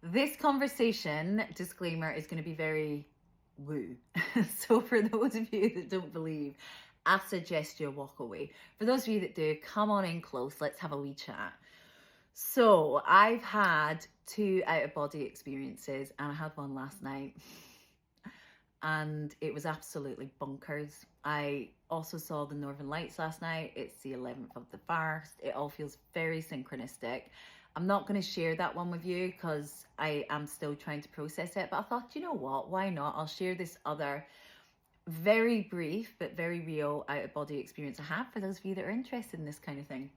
This conversation, disclaimer, is going to be very woo. So for those of you that don't believe, I suggest you walk away. For those of you that do, come on in close. Let's have a wee chat. So I've had two out-of-body experiences, and I had one last night, and it was absolutely bonkers. I also saw the Northern Lights last night. It's the 11th of the 1st. It all feels very synchronistic. I'm not going to share that one with you because I am still trying to process it, but I thought, you know what, why not? I'll share this other very brief but very real out-of-body experience I have for those of you that are interested in this kind of thing.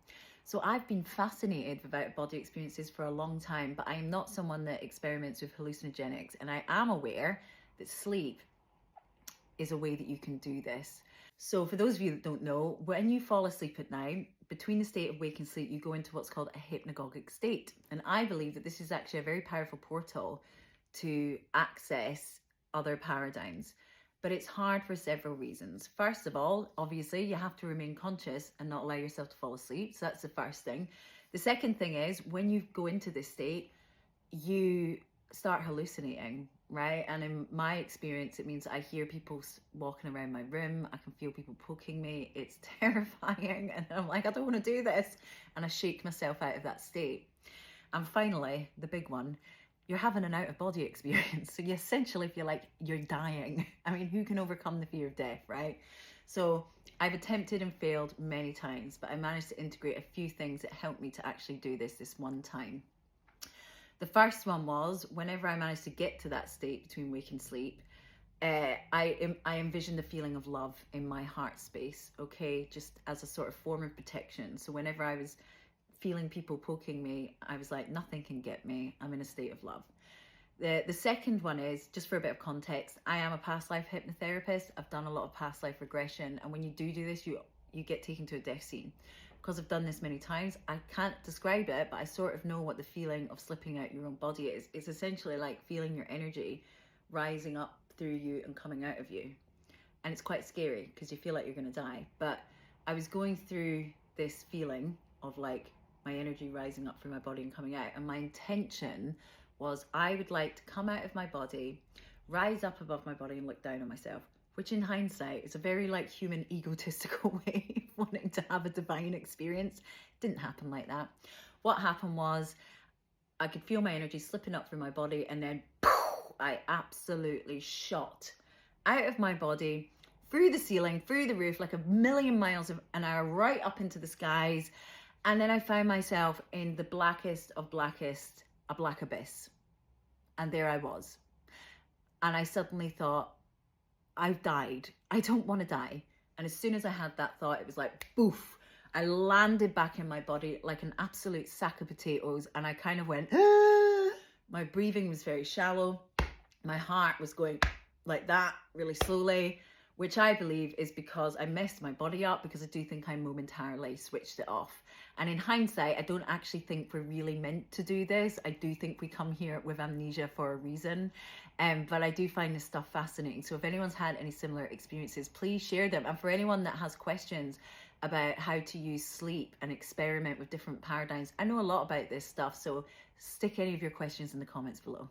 So I've been fascinated with out-of-body experiences for a long time, but I am not someone that experiments with hallucinogenics, and I am aware that sleep is a way that you can do this. So for those of you that don't know, when you fall asleep at night, between the state of wake and sleep, you go into what's called a hypnagogic state. And I believe that this is actually a very powerful portal to access other paradigms. But it's hard for several reasons. First of all, obviously, you have to remain conscious and not allow yourself to fall asleep. So that's the first thing. The second thing is when you go into this state, you start hallucinating, right? And in my experience, it means I hear people walking around my room. I can feel people poking me. It's terrifying. And I'm like, I don't want to do this. And I shake myself out of that state. And finally, the big one, you're having an out-of-body experience. So you essentially feel like you're dying. I mean, who can overcome the fear of death, right? So I've attempted and failed many times, but I managed to integrate a few things that helped me to actually do this one time. The first one was whenever I managed to get to that state between wake and sleep, I envisioned the feeling of love in my heart space, okay, just as a sort of form of protection. So whenever I was feeling people poking me, I was like, nothing can get me. I'm in a state of love. The second one is, just for a bit of context, I am a past life hypnotherapist. I've done a lot of past life regression. And when you do this, you get taken to a death scene. Because I've done this many times, I can't describe it, but I sort of know what the feeling of slipping out your own body is. It's essentially like feeling your energy rising up through you and coming out of you. And it's quite scary because you feel like you're going to die. But I was going through this feeling of like my energy rising up through my body and coming out. And my intention was I would like to come out of my body, rise up above my body and look down on myself, which in hindsight is a very like human egotistical way of wanting to have a divine experience. Didn't happen like that. What happened was I could feel my energy slipping up through my body, and then poof, I absolutely shot out of my body, through the ceiling, through the roof, like a million miles an hour, right up into the skies. And then I found myself in the blackest of blackest, a black abyss. And there I was. And I suddenly thought, I've died. I don't want to die. And as soon as I had that thought, it was like, boof. I landed back in my body like an absolute sack of potatoes. And I kind of went, ah! My breathing was very shallow. My heart was going like that really slowly, which I believe is because I messed my body up, because I do think I momentarily switched it off. And in hindsight, I don't actually think we're really meant to do this. I do think we come here with amnesia for a reason. But I do find this stuff fascinating. So if anyone's had any similar experiences, please share them. And for anyone that has questions about how to use sleep and experiment with different paradigms, I know a lot about this stuff. So stick any of your questions in the comments below.